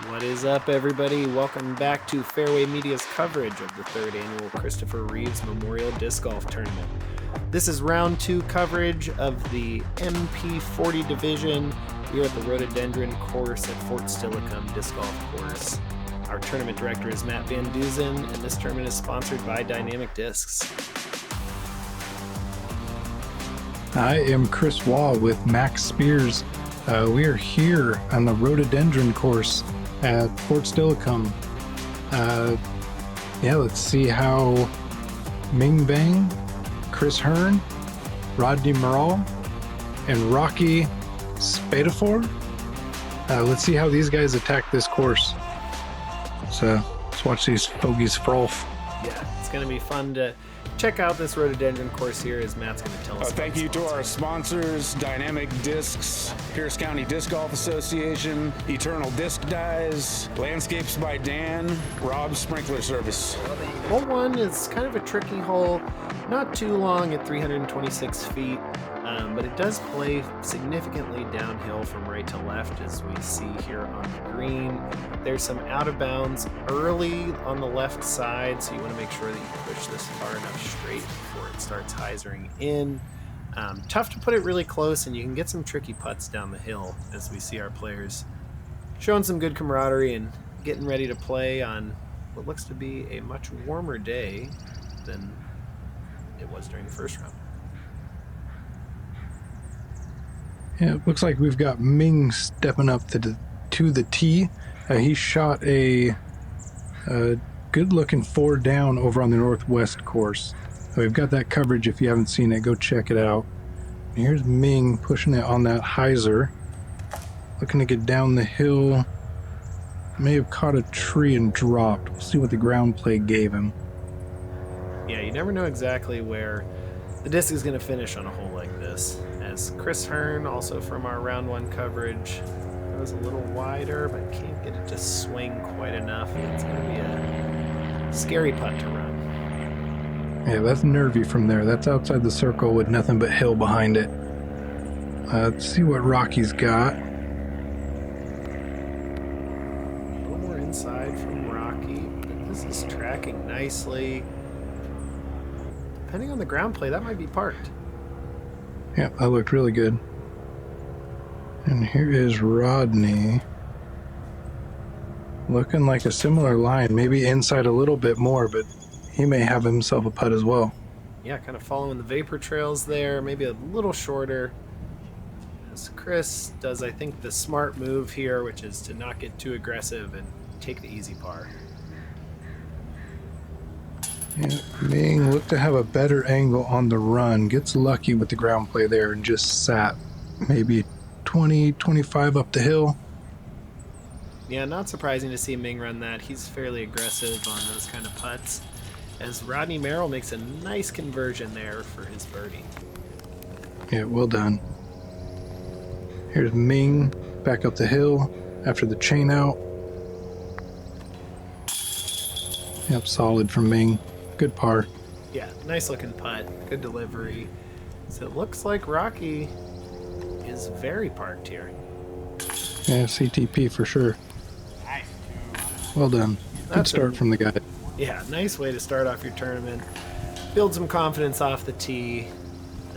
What is up, everybody? Welcome back to Fairway Media's coverage of the third annual Christopher Reeves Memorial Disc Golf Tournament. This is round 2 coverage of the MP40 division here at the Rhododendron Course at Fort Steilacoom Disc Golf Course. Our tournament director is Matt Van Dusen, and this tournament is sponsored by Dynamic Discs. I am Chris Waugh with Max Spears. We are here on the Rhododendron Course at Fort Steilacoom. Let's see how Ming Vang, Chris Hirn, Rodney Marohl, and Roccy Spadafore. Let's see how these guys attack this course. So let's watch these fogies froth. Yeah, it's going to be fun to check out this Rhododendron course here as Matt's going to tell us. Thank you to our sponsors, Dynamic Discs, Pierce County Disc Golf Association, Eternal Disc Dyes, Landscapes by Dan, Rob's Sprinkler Service. Hole 1 is kind of a tricky hole, not too long at 326 feet, but it does play significantly downhill from right to left as we see here on the green. There's some out of bounds early on the left side, so you want to make sure that you push this far enough straight before it starts hyzering in. Tough to put it really close, and you can get some tricky putts down the hill as we see our players showing some good camaraderie and getting ready to play on what looks to be a much warmer day than it was during the first round. Yeah, it looks like we've got Ming stepping up to the tee. He shot a good-looking 4 down over on the northwest course. We've got that coverage. If you haven't seen it, go check it out. And here's Ming pushing it on that hyzer, looking to get down the hill. May have caught a tree and dropped. We'll see what the ground play gave him. Yeah, you never know exactly where the disc is going to finish on a hole like this. As Chris Hirn, also from our round 1 coverage, it was a little wider, but can't get it to swing quite enough. It's going to be a scary putt to run. Yeah, that's nervy from there. That's outside the circle with nothing but hill behind it. Let's see what Rocky's got. A little more inside from Rocky, but this is tracking nicely. Depending on the ground play, that might be parked. Yeah, that looked really good. And here is Rodney. Looking like a similar line, maybe inside a little bit more, but he may have himself a putt as well. Yeah, kind of following the vapor trails there, maybe a little shorter. As Chris does, I think, the smart move here, which is to not get too aggressive and take the easy par. Yeah, Ming looked to have a better angle on the run. Gets lucky with the ground play there and just sat maybe 20, 25 up the hill. Yeah, not surprising to see Ming run that. He's fairly aggressive on those kind of putts. As Rodney Marohl makes a nice conversion there for his birdie. Yeah, well done. Here's Ming back up the hill after the chain out. Yep, solid from Ming. Good par. Yeah, nice looking putt. Good delivery. So it looks like Rocky is very parked here. Yeah, CTP for sure. Well done. Good start from the guy. Yeah, nice way to start off your tournament. Build some confidence off the tee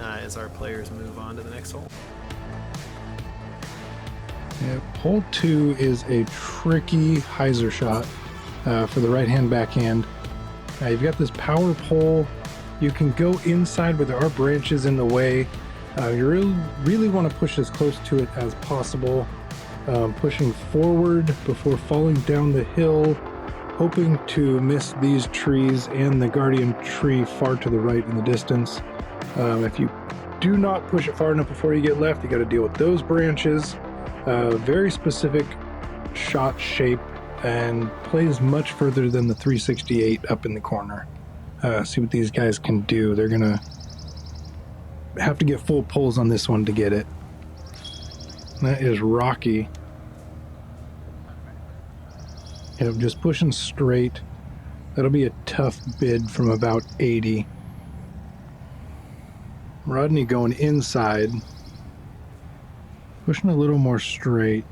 as our players move on to the next hole. Yeah, hole 2 is a tricky hyzer shot for the right-hand backhand. You've got this power pole. You can go inside, but there are branches in the way. You really want to push as close to it as possible. Pushing forward before falling down the hill, hoping to miss these trees and the guardian tree far to the right in the distance. If you do not push it far enough before you get left, you got to deal with those branches. Very specific shot shape and plays much further than the 368 up in the corner. See what these guys can do. They're gonna have to get full pulls on this one to get it. That is Rocky. Just pushing straight. That'll be a tough bid from about 80. Rodney going inside. Pushing a little more straight.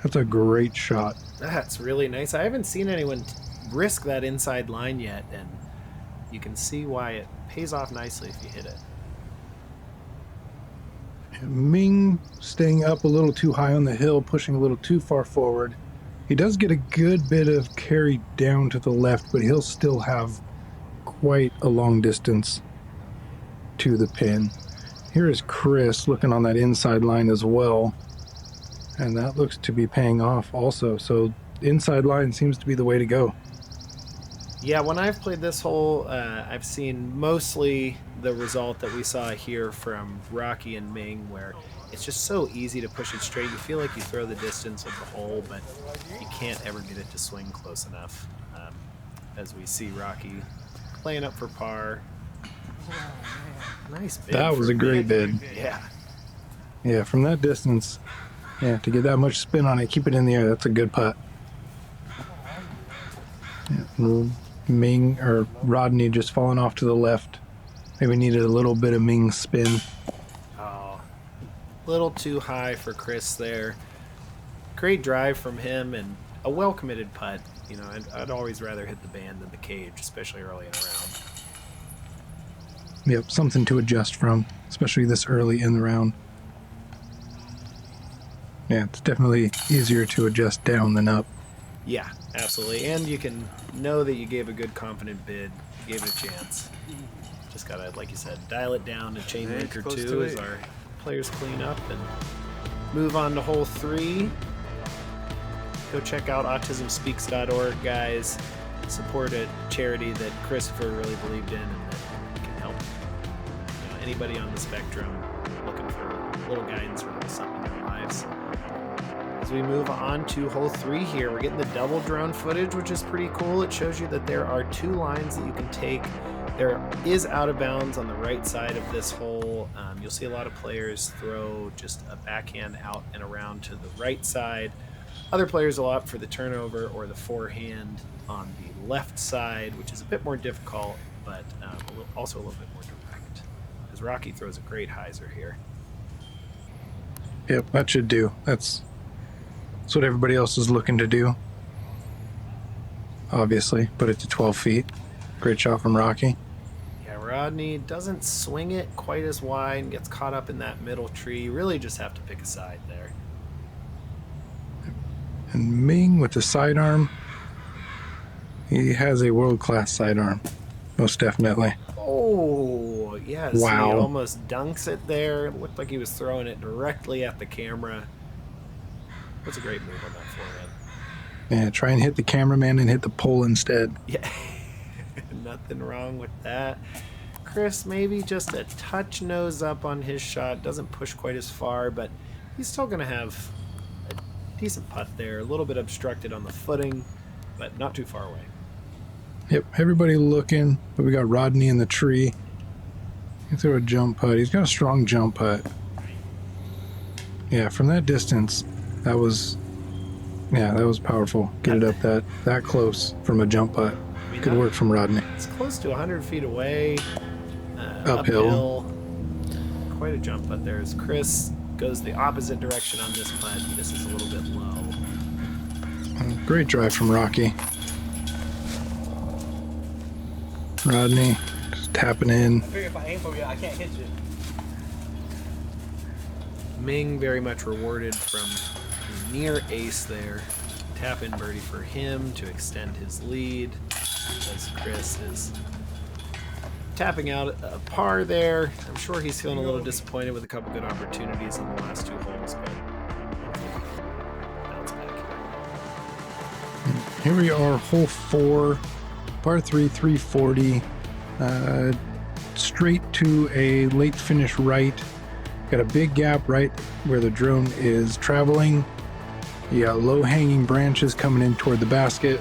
That's a great shot. That's really nice. I haven't seen anyone risk that inside line yet, and you can see why it pays off nicely if you hit it. Ming staying up a little too high on the hill, pushing a little too far forward. He does get a good bit of carry down to the left, but he'll still have quite a long distance to the pin. Here is Chris looking on that inside line as well, and that looks to be paying off also. So inside line seems to be the way to go. Yeah, when I've played this hole, I've seen mostly the result that we saw here from Roccy and Ming, where it's just so easy to push it straight. You feel like you throw the distance of the hole, but you can't ever get it to swing close enough. As we see Roccy playing up for par. Nice bid. That was a great bid. Yeah. Yeah, from that distance, yeah, to get that much spin on it, keep it in the air, that's a good putt. Yeah, Ming or Rodney just falling off to the left. Maybe needed a little bit of Ming's spin. Oh, little too high for Chris there. Great drive from him and a well-committed putt. You know, I'd always rather hit the band than the cage, especially early in the round. Yep, something to adjust from, especially this early in the round. Yeah, it's definitely easier to adjust down than up. Yeah, absolutely. And you can know that you gave a good, confident bid. You gave it a chance. Just gotta, like you said, dial it down to chain link or two as our players clean up and move on to hole 3. Go check out autismspeaks.org, guys. Support a charity that Christopher really believed in and that can help anybody on the spectrum looking for a little guidance or a little something in their lives. As we move on to hole 3 here, we're getting the double drone footage, which is pretty cool. It shows you that there are 2 lines that you can take. There is out of bounds on the right side of this hole. You'll see a lot of players throw just a backhand out and around to the right side. Other players will opt for the turnover or the forehand on the left side, which is a bit more difficult, but also a little bit more direct. As Roccy throws a great hyzer here. Yep, that should do. That's what everybody else is looking to do. Obviously, put it to 12 feet. Great shot from Roccy. Yeah, Rodney doesn't swing it quite as wide and gets caught up in that middle tree. You really just have to pick a side there. And Ming with the sidearm. He has a world-class sidearm. Most definitely. Oh, yes. Wow. He almost dunks it there. It looked like he was throwing it directly at the camera. That's a great move on that forehand. Yeah, try and hit the cameraman and hit the pole instead. Yeah, nothing wrong with that. Chris maybe just a touch nose up on his shot. Doesn't push quite as far, but he's still going to have a decent putt there. A little bit obstructed on the footing, but not too far away. Yep, everybody looking, but we got Rodney in the tree. He threw a jump putt. He's got a strong jump putt. Yeah, from that distance, that was powerful. Get it up that close from a jump putt. Good work from Rodney. It's close to 100 feet away. Uphill. Quite a jump putt there as Chris goes the opposite direction on this putt. This is a little bit low. Great drive from Roccy. Rodney just tapping in. I figure if I aim for you, I can't hit you. Ming very much rewarded from his near ace there. Tap in birdie for him to extend his lead as Chris is tapping out a par there. I'm sure he's feeling a little disappointed with a couple good opportunities in the last 2 holes, but bounce back Here we are, hole 4, par 3, 340. Straight to a late finish right. Got a big gap right where the drone is traveling. You got low-hanging branches coming in toward the basket.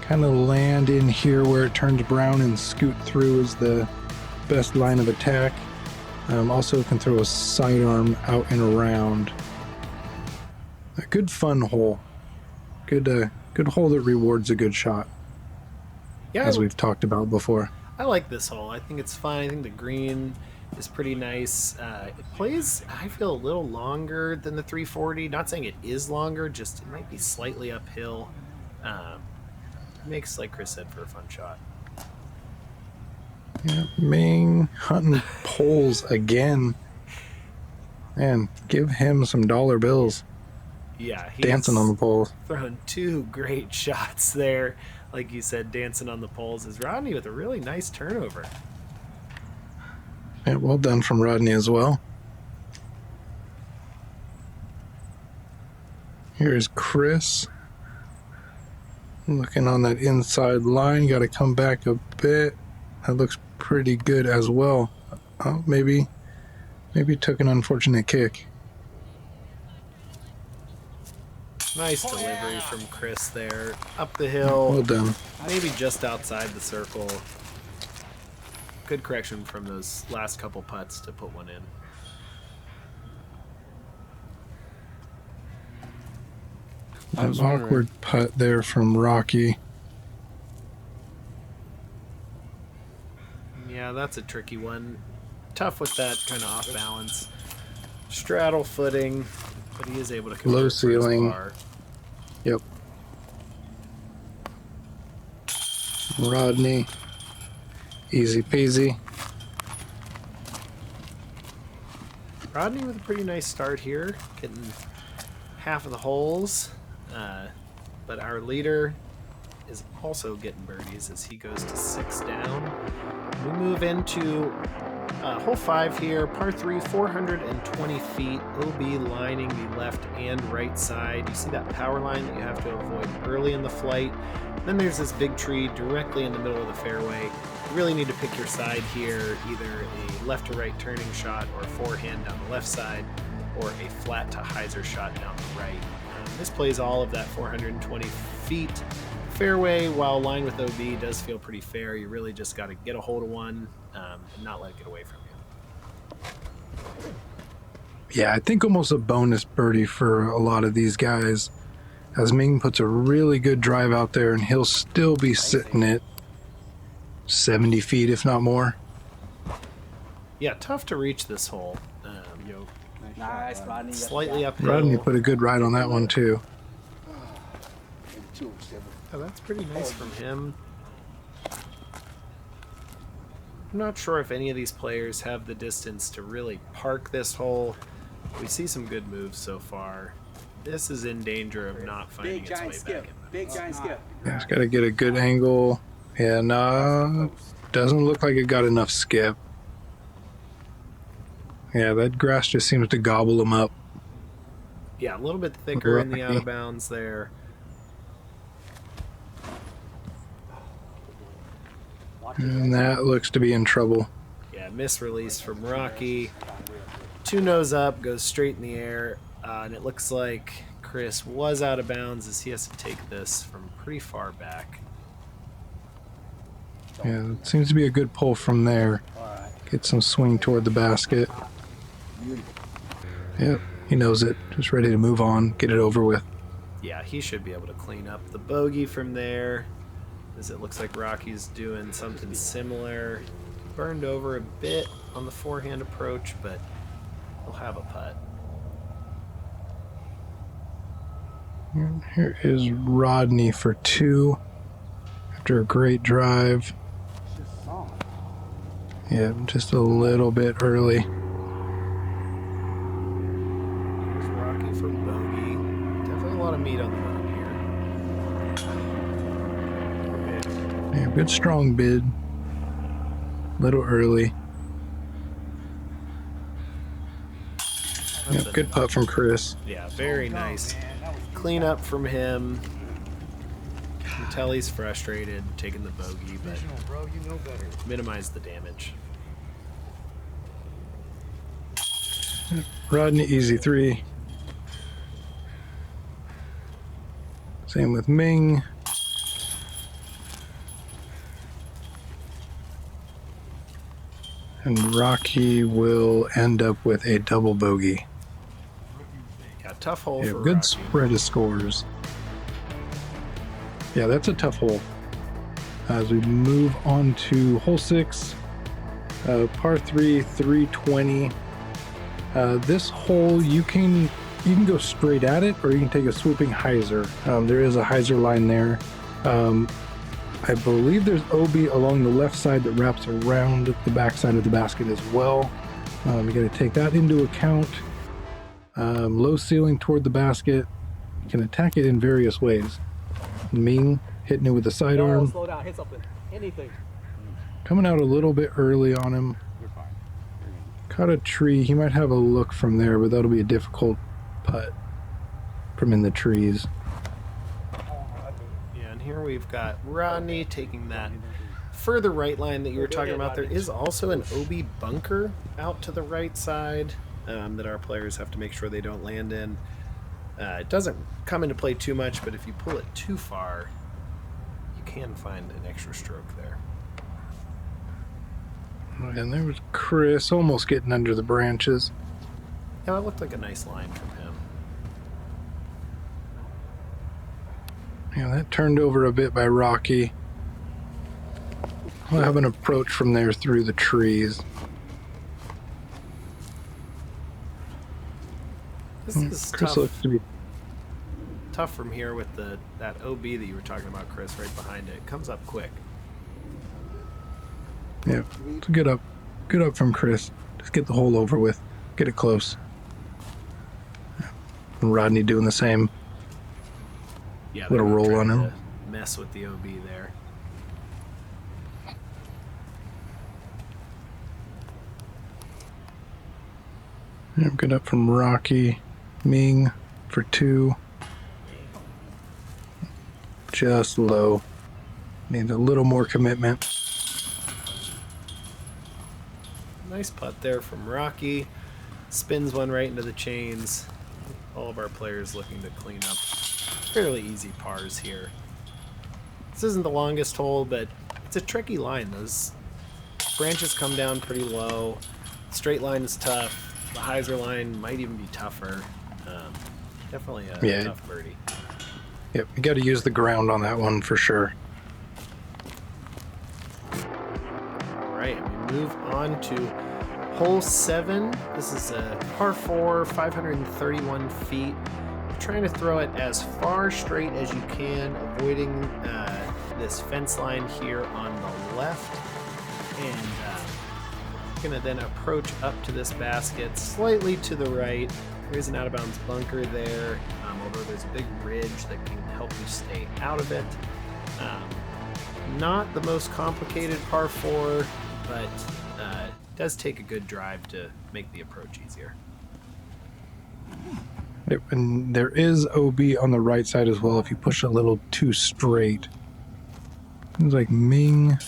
Kind of land in here where it turns brown and scoot through is the best line of attack. Also can throw a sidearm out and around. A good fun hole. Good hole that rewards a good shot. Yeah, as we've talked about before. I like this hole. I think it's fine. I think the green is pretty nice. It plays, I feel, a little longer than the 340. Not saying it is longer, just it might be slightly uphill. Makes, like Chris said, for a fun shot. Yeah, Ming hunting poles again. Man, give him some dollar bills. Yeah, he's dancing on the poles. Throwing two great shots there. Like you said, dancing on the poles is Rodney with a really nice turnover. Yeah, well done from Rodney as well. Here's Chris. Looking on that inside line. Got to come back a bit. That looks pretty good as well. Oh, maybe took an unfortunate kick. Nice delivery from Chris there. Up the hill. Well done. Maybe just outside the circle. Good correction from those last couple putts to put one in. An awkward putt there from Rocky. Yeah, that's a tricky one. Tough with that kind of off balance. Straddle footing, but he is able to convert Low for his ceiling. par. Yep. Rodney. Easy peasy. Rodney with a pretty nice start here, getting half of the holes. But our leader is also getting birdies as he goes to 6 down. We move into hole 5 here, par 3, 420 feet. OB lining the left and right side. You see that power line that you have to avoid early in the flight. Then there's this big tree directly in the middle of the fairway. You really need to pick your side here, either a left to right turning shot or a forehand down the left side, or a flat to hyzer shot down the right. This plays all of that 420 feet fairway, while line with OB does feel pretty fair. You really just got to get a hold of one and not let it get away from you. Yeah, I think almost a bonus birdie for a lot of these guys, as Ming puts a really good drive out there and he'll still be sitting at 70 feet, if not more. Yeah, tough to reach this hole. Nice, Rodney. Slightly uphill. Rodney put a good ride on that one too. Oh, that's pretty nice from him. I'm not sure if any of these players have the distance to really park this hole. We see some good moves so far. This is in danger of not finding its way back in. Big giant skip. Yeah, it's got to get a good angle. Yeah, no, doesn't look like it got enough skip. Yeah, that grass just seems to gobble them up. Yeah, a little bit thicker in the Rocky. out of bounds there. And that looks to be in trouble. Yeah, misrelease from Rocky. 2 nose up, goes straight in the air. And it looks like Chris was out of bounds as he has to take this from pretty far back. Yeah, it seems to be a good pull from there. Get some swing toward the basket. Yep, he knows it. Just ready to move on, get it over with. Yeah, he should be able to clean up the bogey from there, as it looks like Rocky's doing something similar. Burned over a bit on the forehand approach, but he'll have a putt. Here is Rodney for 2 after a great drive. Yeah, just a little bit early. Here's Rocky for bogey. Definitely a lot of meat on the bone here. Yeah, good strong bid. Little early. Yep, good putt from Chris. Yeah, very nice. Clean up from him. You can tell he's frustrated taking the bogey, but minimize the damage. Rodney, easy 3. Same with Ming. And Rocky will end up with a double bogey. Yeah, tough hole Yeah, for good Rocky. spread of scores. Yeah, that's a tough hole. As we move on to hole 6, Par 3, 320. This hole, you can go straight at it, or you can take a swooping hyzer. There is a hyzer line there. I believe there's OB along the left side that wraps around the back side of the basket as well. You got to take that into account. Low ceiling toward the basket. You can attack it in various ways. Ming hitting it with the sidearm. Slow down, hit something, anything. Coming out a little bit early on him. You're fine. Caught a tree. He might have a look from there, but that'll be a difficult putt from in the trees. Yeah, and here we've got Rodney taking that further right line that you were talking about. There is also an OB bunker out to the right side that our players have to make sure they don't land in. It doesn't come into play too much, but if you pull it too far, you can find an extra stroke there. And there was Chris almost getting under the branches. Yeah, it looked like a nice line from him. Yeah, that turned over a bit by Rocky. We'll have an approach from there through the trees. This is Chris tough. looks to be... Tough from here with that OB that you were talking about, Chris, right behind it. It comes up quick. Yeah, it's good up. Good up from Chris. Just get the hole over with. Get it close. And Rodney doing the same. Yeah, Little they're not roll trying on him. to mess with the OB there. Yeah, good up from Rocky. Ming for 2. Just low. Needs a little more commitment. Nice putt there from Rocky. Spins one right into the chains. All of our players looking to clean up. Fairly easy pars here. This isn't the longest hole, but it's a tricky line. Those branches come down pretty low. Straight line is tough. The hyzer line might even be tougher. Definitely a tough birdie. Yep, you got to use the ground on that one for sure. All right, we move on to hole 7. This is a par 4, 531 feet. You're trying to throw it as far straight as you can, avoiding this fence line here on the left. And you're going to then approach up to this basket slightly to the right. There is an out-of-bounds bunker there, although there's a big ridge that can help you stay out of it. Not the most complicated par 4, but it does take a good drive to make the approach easier. Yep, and there is OB on the right side as well if you push a little too straight. Seems like Ming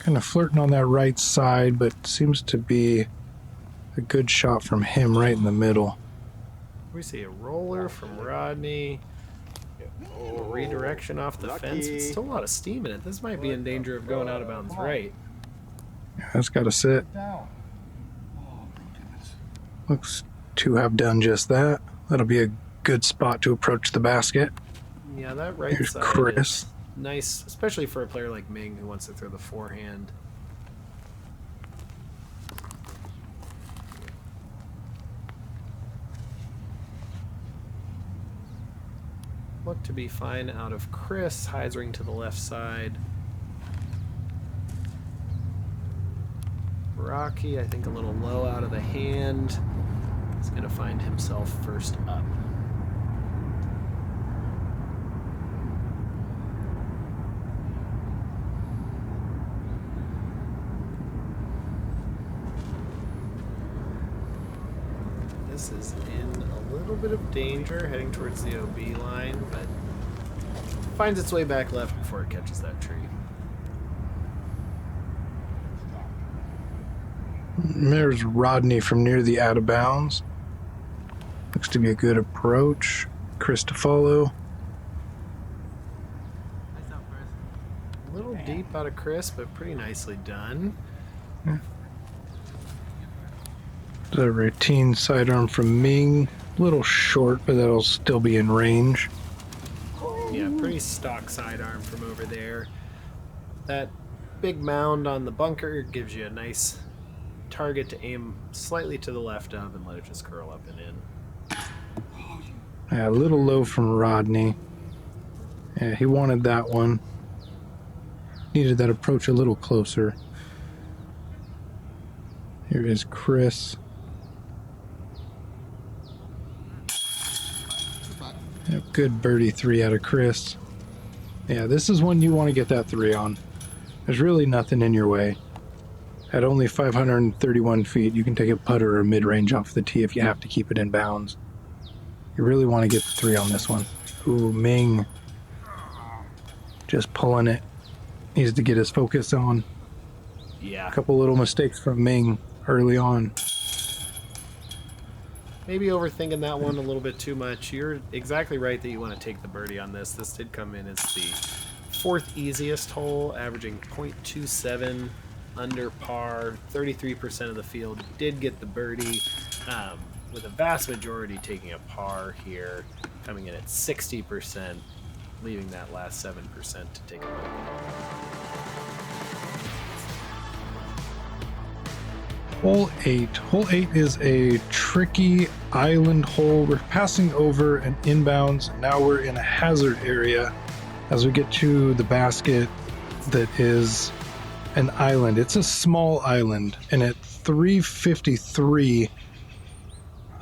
kind of flirting on that right side, but seems to be a good shot from him right in the middle. We see a roller from Rodney. A redirection off the fence. It's still a lot of steam in it. This might be in danger of going out of bounds right. Yeah, that's got to sit. Looks to have done just that. That'll be a good spot to approach the basket. Yeah, that right Here's side Chris. is nice, especially for a player like Ming who wants to throw the forehand. Look to be fine out of Chris, hyzering to the left side. Rocky, I think a little low out of the hand. He's going to find himself first up. This is in a little bit of danger, heading towards the OB line, but finds its way back left before it catches that tree. There's Rodney from near the out of bounds. Looks to be a good approach. Chris to follow. A little deep out of Chris, but pretty nicely done. The routine sidearm from Ming. A little short, but that'll still be in range. Yeah, pretty stock sidearm from over there. That big mound on the bunker gives you a nice target to aim slightly to the left of and let it just curl up and in. Yeah, a little low from Rodney. Yeah, he wanted that one. Needed that approach a little closer. Here is Chris. Yeah, good birdie 3 out of Chris. Yeah, this is one you want to get that 3 on. There's really nothing in your way. At only 531 feet, you can take a putter or mid-range off the tee if you have to keep it in bounds. You really want to get the 3 on this one. Ooh, Ming. Just pulling it. Needs to get his focus on. Yeah. A couple little mistakes from Ming early on. Maybe overthinking that one a little bit too much. You're exactly right that you want to take the birdie on this. This did come in as the 4th easiest hole, averaging .27 under par. 33% of the field did get the birdie, with a vast majority taking a par here, coming in at 60%, leaving that last 7% to take a bogey. Hole 8. Hole 8 is a tricky island hole. We're passing over an inbounds. Now we're in a hazard area as we get to the basket that is an island. It's a small island, and at 353,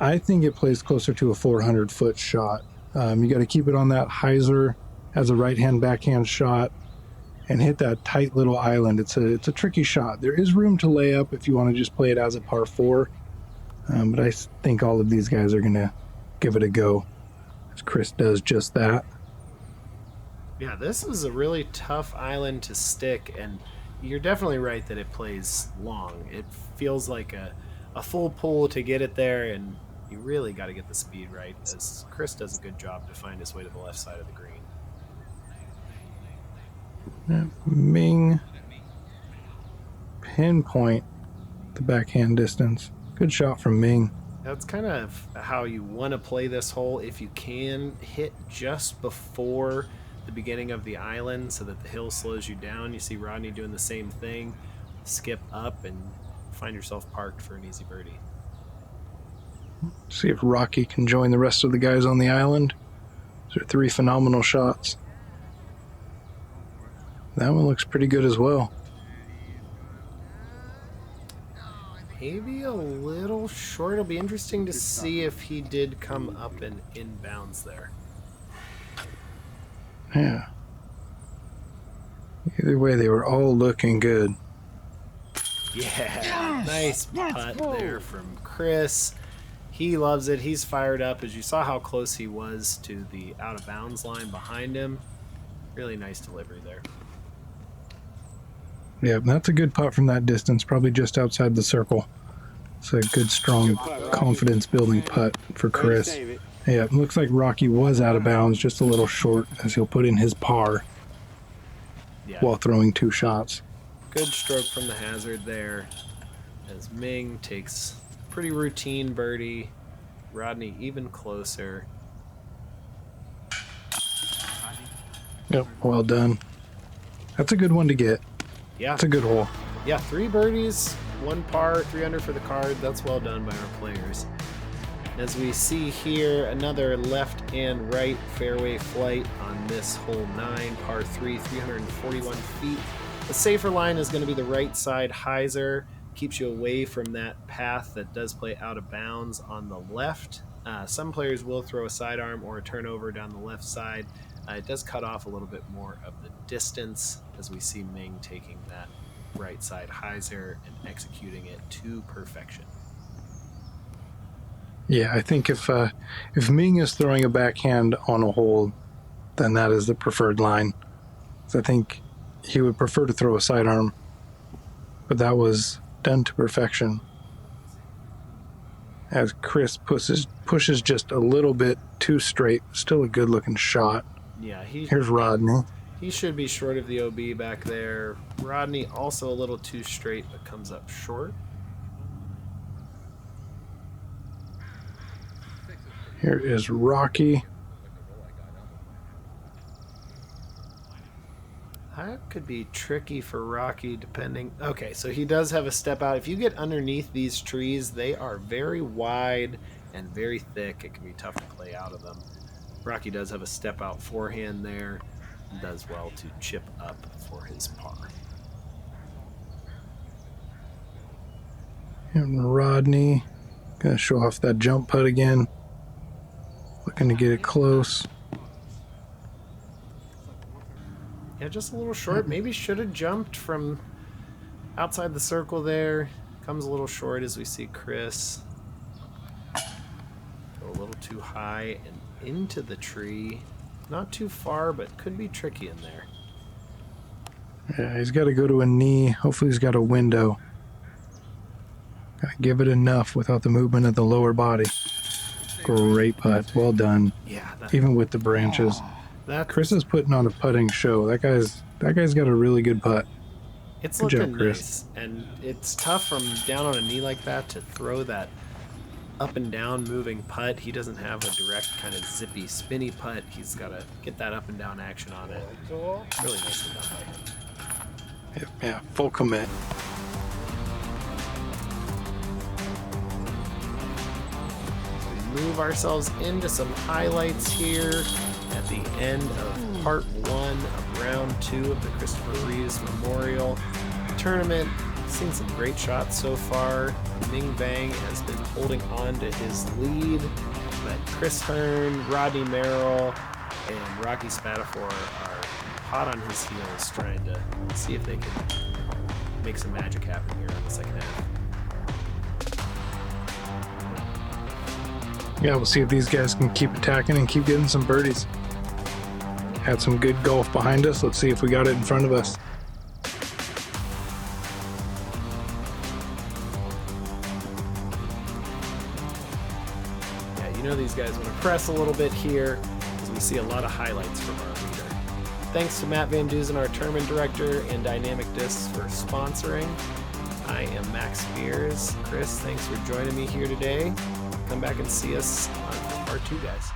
I think it plays closer to a 400-foot shot. You got to keep it on that hyzer as a right-hand backhand shot and hit that tight little island. It's a tricky shot. There is room to lay up if you want to just play it as a par 4, but I think all of these guys are going to give it a go, as Chris does just that. Yeah, this is a really tough island to stick, and you're definitely right that it plays long. It feels like a full pull to get it there, and you really got to get the speed right, as Chris does a good job to find his way to the left side of the green. Ming pinpoint the backhand distance. Good shot from Ming. That's kind of how you want to play this hole. If you can, hit just before the beginning of the island so that the hill slows you down. You see Rodney doing the same thing. Skip up and find yourself parked for an easy birdie. See if Rocky can join the rest of the guys on the island. Those are 3 phenomenal shots. That one looks pretty good as well. Maybe a little short. It'll be interesting to see if he did come up and inbounds there. Yeah. Either way, they were all looking good. Yeah, nice putt there from Chris. He loves it. He's fired up. As you saw how close he was to the out-of-bounds line behind him. Really nice delivery there. Yeah, that's a good putt from that distance, probably just outside the circle. It's a good, strong, confidence-building putt for Chris. Yeah, it looks like Rocky was out of bounds, just a little short, as he'll put in his par while throwing 2 shots. Good stroke from the hazard there, as Ming takes pretty routine birdie. Rodney even closer. Yep, well done. That's a good one to get. Yeah. It's a good hole. Yeah, 3 birdies, 1 par, 3 under for the card. That's well done by our players. As we see here, another left and right fairway flight on this hole 9, par 3, 341 feet. The safer line is going to be the right side hyzer. Keeps you away from that path that does play out of bounds on the left. Some players will throw a sidearm or a turnover down the left side. It does cut off a little bit more of the distance, as we see Ming taking that right side hyzer and executing it to perfection. Yeah, I think if Ming is throwing a backhand on a hole, then that is the preferred line. So I think he would prefer to throw a sidearm, but that was done to perfection. As Chris pushes just a little bit too straight, still a good-looking shot. Yeah, here's Rodney. He should be short of the OB back there. Rodney also a little too straight, but comes up short. Here is Rocky. That Could be tricky for Rocky depending. Okay, so he does have a step out. If you get underneath these trees, they are very wide and very thick. It can be tough to play out of them. Rocky does have a step out forehand there. Does well to chip up for his par. And Rodney gonna show off that jump putt again. Looking to get it close. Yeah, just a little short. Maybe should have jumped from outside the circle there. Comes a little short as we see Chris go a little too high and into the tree. Not too far, but could be tricky in there. Yeah, he's got to go to a knee. Hopefully he's got a window. Gotta give it enough without the movement of the lower body. Great putt. Well done. Yeah, Even with the branches. Chris is putting on a putting show. That guy's got a really good putt. It's Good looking job, Chris. nice, and it's tough from down on a knee like that to throw that up and down moving putt. He doesn't have a direct kind of zippy, spinny putt. He's got to get that up and down action on it. Really nicely done by him. Yeah, full commit. We move ourselves into some highlights here at the end of part 1 of round 2 of the Christopher Reeves Memorial Tournament. Seen some great shots so far. Ming Vang has been holding on to his lead, but Chris Hirn, Rodney Marohl, and Roccy Spadafore are hot on his heels, trying to see if they can make some magic happen here in the second half. Yeah, we'll see if these guys can keep attacking and keep getting some birdies. Had some good golf behind us. Let's see if we got it in front of us. Yeah, you know these guys want to press a little bit here as we see a lot of highlights from our leader. Thanks to Matt Van Dusen, our tournament director, and Dynamic Discs for sponsoring. I am Max Spears. Chris, thanks for joining me here today. Come back and see us on part 2, guys.